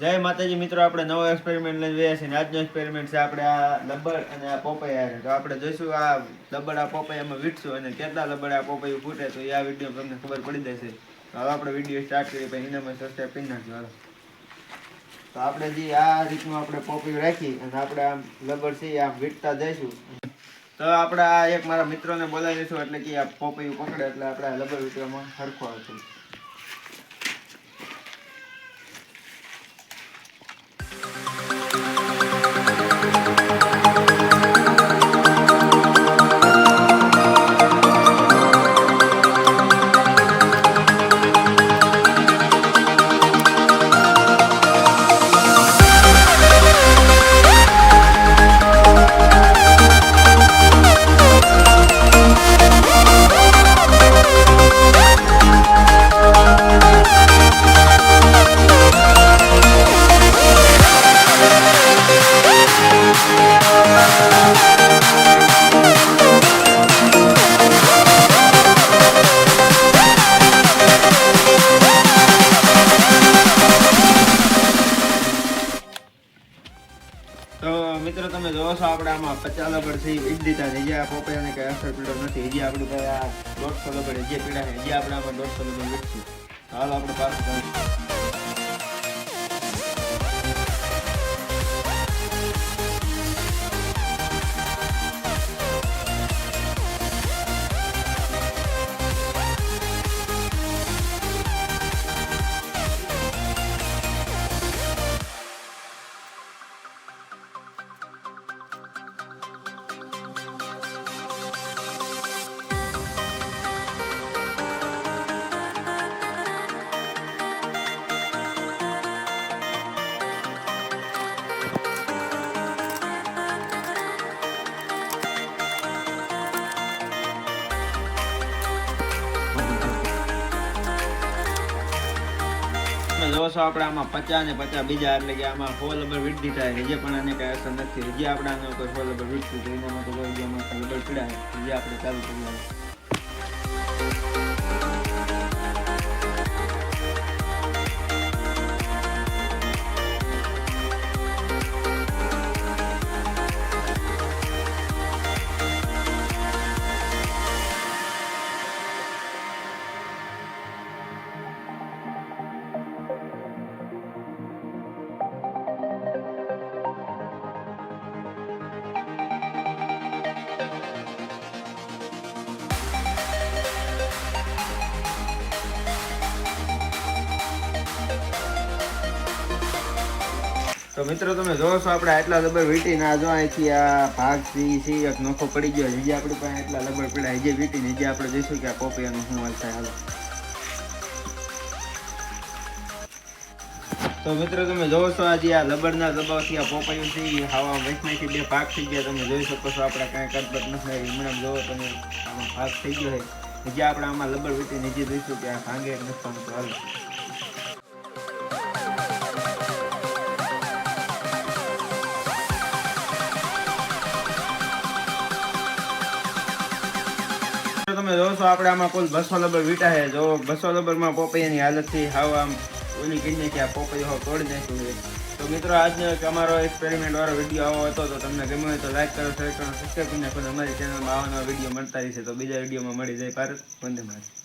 જય માતાજી મિત્રો, આપણે નવો એક્સપેરિમેન્ટ લઈને ગયા છીએ અને આજનો એક્સપેરિમેન્ટ છે આપણે આ લબડ અને આ પોપૈયા. તો આપણે જોઈશું આ લબડ આ પોપૈયામાં વીટશું અને કેટલા લબડ આ પોપૈયું ફૂટે તો એ આ વિડીયો તમને ખબર પડી જશે. તો હવે આપણે વિડીયો સ્ટાર્ટ કરીએ, પછી એનામાં સબસ્ક્રાઈબ કરી નાખજો. હાલો, તો આપણે જે આ રીતનું આપણે પોપૈયું રાખી અને આપણે આમ લબડ છે આમ વીટતા જઈશું. તો આપણે આ એક મારા મિત્રોને બોલાવી દઈશું એટલે કે આ પોપૈયું પકડે એટલે આપણે આ લબડ વીટવામાં સરખો આવશે. તો મિત્રો તમે જોવો છો આપણે આમાં 50 લબડ છે એ દીધા છે. હજી આ પોપૈયાને કઈ અસર પીડો નથી. હજી આપણી પાસે આ 150 લબડ હજી પીડા છે. હજી આપણે આમાં 150 લબડ વીટશું. હાલ આપણે પાછું કરીશું. જોવો છો આપણે આમાં 50 ને 50 બીજા એટલે કે આમાં 100 લબડ વીટી થાય. હજી પણ આને કઈ અસર નથી. હજી આપણે આનો કોઈ 100 લબડ વીટશું તો એના માટે કોઈ આમાં લબડ પીડા હજી આપણે ચાલુ કરી. તો મિત્રો તમે જોવો છો આપણે આટલા લબડ વીટીને આ જો અહીંથી આ ભાગ છે એક નોખો પડી ગયો. હજી આપણી પાસે આટલા લબડ પડ્યા હજી વીટીને હજી આપણે જોઈશું કે આ પોપૈયાનું શું હાલ થાય. હાલો, તો મિત્રો તમે જોવો છો આજે આ લબડના દબાવથી આ પોપૈયું છે એ હવા વચમાંથી 2 ભાગ થઈ ગયા. તમે જોઈ શકો છો આપણે કાંઈ કટબટ નથી. હમણાં જોવો તમે આમાં ભાગ થઈ ગયો છે. હજી આપણે આમાં લબડ વીટીને હજી જોઈશું કે આ ભાંગે નથી. હાલો, તમે જોવો છો આપણે આમાં કુલ 200 લબડ વીટા છે. જો 200 લબડમાં પોપૈયાની હાલતથી હાવ આમ ઓલી કહીને કે આ પોપૈયો તોડી નાખ્યું છે. તો મિત્રો આજનો અમારો એક્સપેરિમેન્ટ વાળો વિડીયો આવો હતો. તો તમને ગમ્યો હોય તો લાઈક કરો, શેર કરો, સબસ્ક્રાઈબ કરીને અમારી ચેનલમાં આવા નવા વિડીયો મળતા રહેશે. તો બીજા વિડીયોમાં મળી જાય. ભારત વંદે માતરમ.